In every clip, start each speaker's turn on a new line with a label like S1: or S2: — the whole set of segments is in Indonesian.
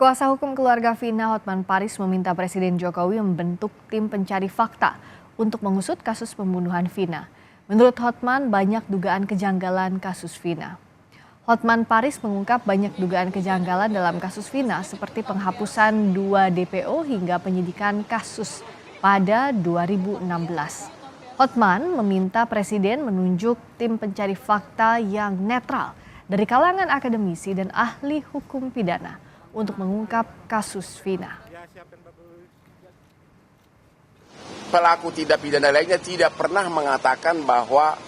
S1: Kuasa hukum keluarga Vina, Hotman Paris, meminta Presiden Jokowi membentuk tim pencari fakta untuk mengusut kasus pembunuhan Vina. Menurut Hotman, banyak dugaan kejanggalan kasus Vina. Hotman Paris mengungkap banyak dugaan kejanggalan dalam kasus Vina seperti penghapusan 2 DPO hingga penyidikan kasus pada 2016. Hotman meminta Presiden menunjuk tim pencari fakta yang netral dari kalangan akademisi dan ahli hukum pidana untuk mengungkap kasus Vina.
S2: Pelaku tindak pidana lainnya tidak pernah mengatakan bahwa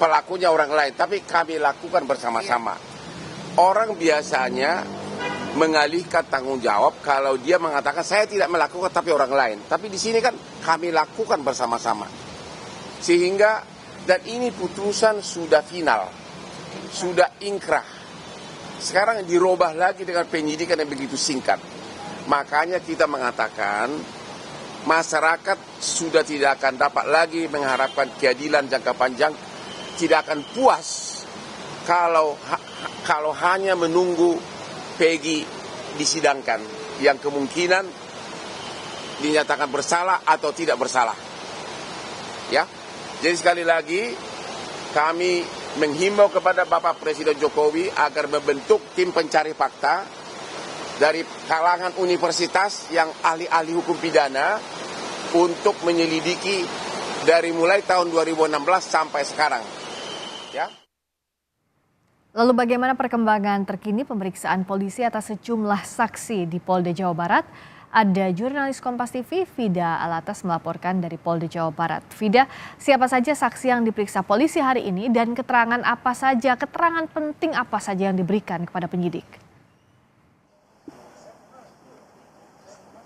S2: pelakunya orang lain, tapi kami lakukan bersama-sama. Orang biasanya mengalihkan tanggung jawab kalau dia mengatakan saya tidak melakukan tapi orang lain. Tapi di sini kan kami lakukan bersama-sama. Sehingga dan ini putusan sudah final, sudah inkrah. Sekarang dirubah lagi dengan penyidikan yang begitu singkat. Makanya kita mengatakan masyarakat sudah tidak akan dapat lagi mengharapkan keadilan jangka panjang, tidak akan puas kalau hanya menunggu Peggy disidangkan yang kemungkinan dinyatakan bersalah atau tidak bersalah. Ya. Jadi sekali lagi kami menghimbau kepada Bapak Presiden Jokowi agar membentuk tim pencari fakta dari kalangan universitas yang ahli-ahli hukum pidana untuk menyelidiki dari mulai tahun 2016 sampai sekarang. Ya.
S1: Lalu bagaimana perkembangan terkini pemeriksaan polisi atas sejumlah saksi di Polda Jawa Barat? Ada jurnalis Kompas TV, Fida Alatas melaporkan dari Polda Jawa Barat. Fida, siapa saja saksi yang diperiksa polisi hari ini dan keterangan penting apa saja yang diberikan kepada penyidik?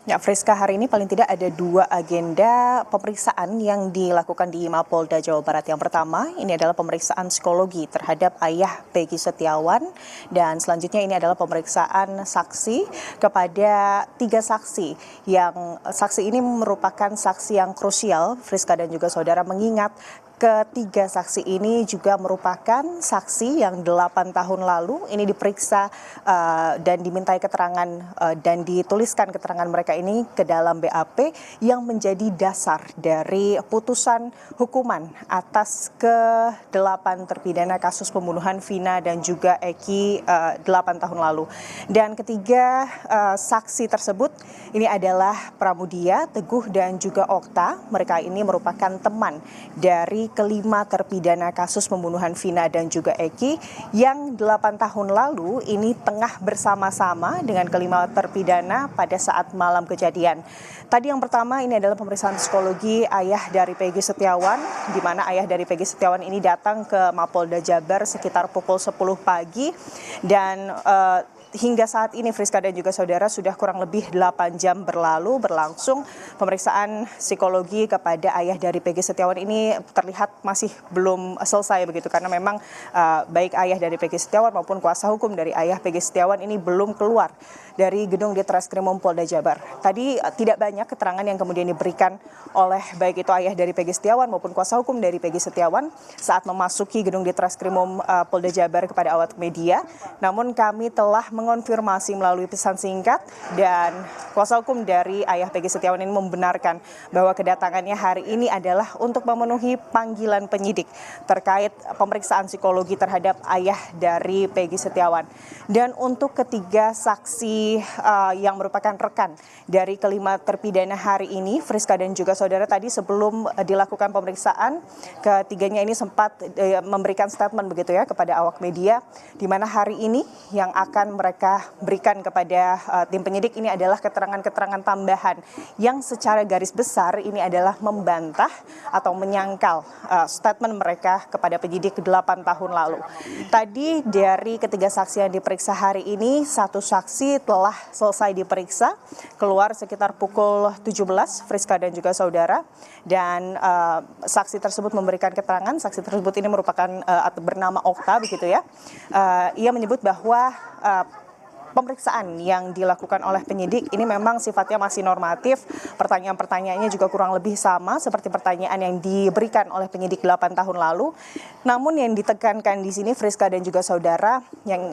S3: Ya, Friska, hari ini paling tidak ada 2 agenda pemeriksaan yang dilakukan di Mapolda Jawa Barat. Yang pertama, ini adalah pemeriksaan psikologi terhadap ayah Peggy Setiawan. Dan selanjutnya ini adalah pemeriksaan saksi kepada 3 saksi. Yang saksi ini merupakan saksi yang krusial, Friska dan juga saudara, mengingat ketiga saksi ini juga merupakan saksi yang 8 tahun lalu ini diperiksa dan dimintai keterangan dan dituliskan keterangan mereka ini ke dalam BAP yang menjadi dasar dari putusan hukuman atas ke-8 terpidana kasus pembunuhan Vina dan juga Eki 8 tahun lalu. Dan ketiga saksi tersebut ini adalah Pramudia, Teguh dan juga Okta. Mereka ini merupakan teman dari kelima terpidana kasus pembunuhan Vina dan juga Eki yang 8 tahun lalu ini tengah bersama-sama dengan kelima terpidana pada saat malam kejadian. Tadi yang pertama ini adalah pemeriksaan psikologi ayah dari Peggy Setiawan, di mana ayah dari Peggy Setiawan ini datang ke Mapolda Jabar sekitar pukul 10 pagi dan hingga saat ini Friska dan juga saudara sudah kurang lebih 8 jam berlangsung pemeriksaan psikologi kepada ayah dari Peggy Setiawan ini terlihat masih belum selesai begitu karena memang baik ayah dari Peggy Setiawan maupun kuasa hukum dari ayah Peggy Setiawan ini belum keluar dari gedung Ditreskrimum Polda Jabar. Tadi tidak banyak keterangan yang kemudian diberikan oleh baik itu ayah dari Peggy Setiawan maupun kuasa hukum dari Peggy Setiawan saat memasuki gedung Ditreskrimum Polda Jabar kepada awak media. Namun kami telah mengonfirmasi melalui pesan singkat dan kuasa hukum dari ayah Peggy Setiawan ini membenarkan bahwa kedatangannya hari ini adalah untuk memenuhi panggilan penyidik terkait pemeriksaan psikologi terhadap ayah dari Peggy Setiawan. Dan untuk ketiga saksi yang merupakan rekan dari kelima terpidana hari ini, Friska dan juga saudara, tadi sebelum dilakukan pemeriksaan, ketiganya ini sempat memberikan statement begitu ya kepada awak media, di mana hari ini yang akan mereka berikan kepada tim penyidik ini adalah keterangan-keterangan tambahan yang secara garis besar ini adalah membantah atau menyangkal statement mereka kepada penyidik 8 tahun lalu. Tadi dari ketiga saksi yang diperiksa hari ini, 1 saksi telah selesai diperiksa, keluar sekitar pukul 17, Friska dan juga saudara, dan saksi tersebut memberikan keterangan. Saksi tersebut ini merupakan atau bernama Okta begitu ya. Ia menyebut bahwa pemeriksaan yang dilakukan oleh penyidik ini memang sifatnya masih normatif. Pertanyaan-pertanyaannya juga kurang lebih sama seperti pertanyaan yang diberikan oleh penyidik 8 tahun lalu. Namun yang ditekankan di sini Friska dan juga saudara, yang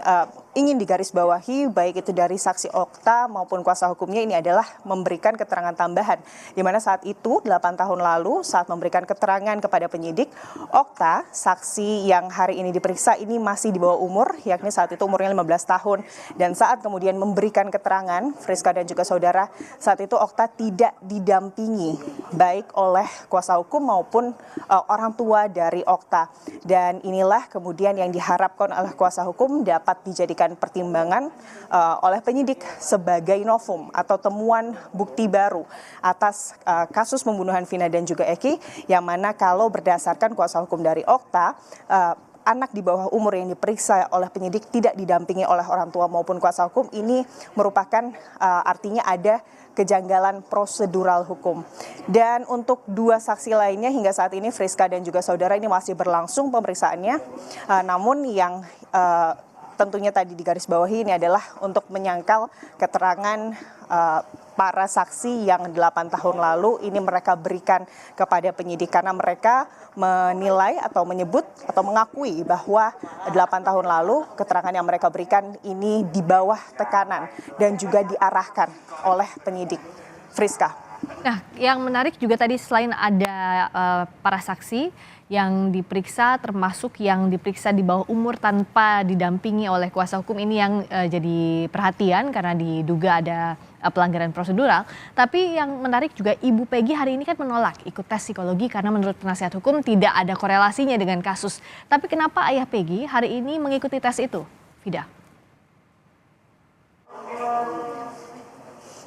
S3: ingin digarisbawahi baik itu dari saksi Okta maupun kuasa hukumnya ini adalah memberikan keterangan tambahan. Di mana saat itu 8 tahun lalu saat memberikan keterangan kepada penyidik, Okta, saksi yang hari ini diperiksa ini masih di bawah umur, yakni saat itu umurnya 15 tahun. Dan saat kemudian memberikan keterangan, Friska dan juga saudara, saat itu Okta tidak didampingi baik oleh kuasa hukum maupun orang tua dari Okta. Dan inilah kemudian yang diharapkan oleh kuasa hukum dapat dijadikan pertimbangan oleh penyidik sebagai novum atau temuan bukti baru atas kasus pembunuhan Vina dan juga Eki, yang mana kalau berdasarkan kuasa hukum dari Okta, anak di bawah umur yang diperiksa oleh penyidik tidak didampingi oleh orang tua maupun kuasa hukum, ini merupakan artinya ada kejanggalan prosedural hukum. Dan untuk 2 saksi lainnya hingga saat ini Friska dan juga saudara ini masih berlangsung pemeriksaannya. Namun yang tentunya tadi digarisbawahi ini adalah untuk menyangkal keterangan para saksi yang 8 tahun lalu ini mereka berikan kepada penyidik, karena mereka menilai atau menyebut atau mengakui bahwa 8 tahun lalu keterangan yang mereka berikan ini di bawah tekanan dan juga diarahkan oleh penyidik. Friska.
S1: Nah, yang menarik juga tadi selain ada para saksi yang diperiksa, termasuk yang diperiksa di bawah umur tanpa didampingi oleh kuasa hukum, ini yang jadi perhatian karena diduga ada pelanggaran prosedural. Tapi yang menarik juga Ibu Peggy hari ini kan menolak ikut tes psikologi karena menurut penasihat hukum tidak ada korelasinya dengan kasus. Tapi kenapa ayah Peggy hari ini mengikuti tes itu, Fida?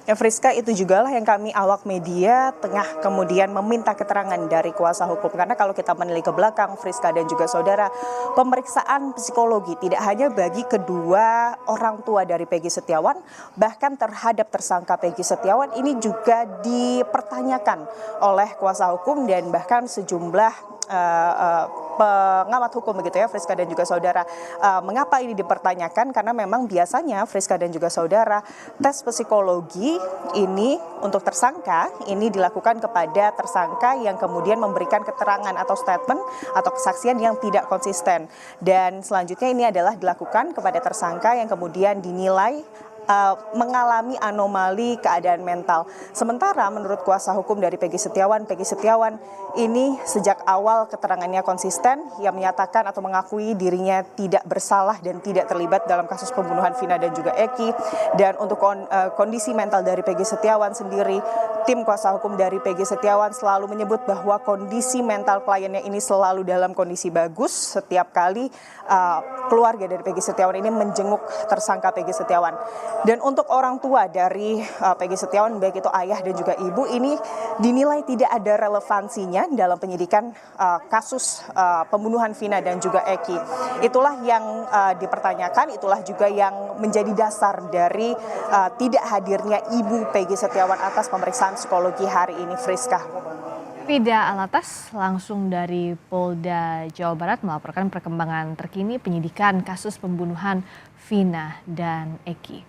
S3: Ya Friska, itu juga lah yang kami awak media tengah kemudian meminta keterangan dari kuasa hukum. Karena kalau kita menilik ke belakang, Friska dan juga saudara, pemeriksaan psikologi tidak hanya bagi kedua orang tua dari Peggy Setiawan, bahkan terhadap tersangka Peggy Setiawan ini juga dipertanyakan oleh kuasa hukum dan bahkan sejumlah pengamat hukum begitu ya Friska dan juga saudara. Mengapa ini dipertanyakan? Karena memang biasanya Friska dan juga saudara, tes psikologi ini untuk tersangka ini dilakukan kepada tersangka yang kemudian memberikan keterangan atau statement atau kesaksian yang tidak konsisten. Dan selanjutnya ini adalah dilakukan kepada tersangka yang kemudian dinilai mengalami anomali keadaan mental. Sementara menurut kuasa hukum dari Peggy Setiawan ini sejak awal keterangannya konsisten, yang menyatakan atau mengakui dirinya tidak bersalah dan tidak terlibat dalam kasus pembunuhan Vina dan juga Eki. Dan untuk kondisi mental dari Peggy Setiawan sendiri, tim kuasa hukum dari Peggy Setiawan selalu menyebut bahwa kondisi mental kliennya ini selalu dalam kondisi bagus setiap kali keluarga dari Peggy Setiawan ini menjenguk tersangka Peggy Setiawan. Dan untuk orang tua dari Peggy Setiawan, baik itu ayah dan juga ibu, ini dinilai tidak ada relevansinya dalam penyidikan kasus pembunuhan Vina dan juga Eki. Itulah yang dipertanyakan, itulah juga yang menjadi dasar dari tidak hadirnya ibu Peggy Setiawan atas pemeriksaan psikologi hari ini, Friska.
S1: Fida Alatas langsung dari Polda Jawa Barat melaporkan perkembangan terkini penyidikan kasus pembunuhan Vina dan Eki.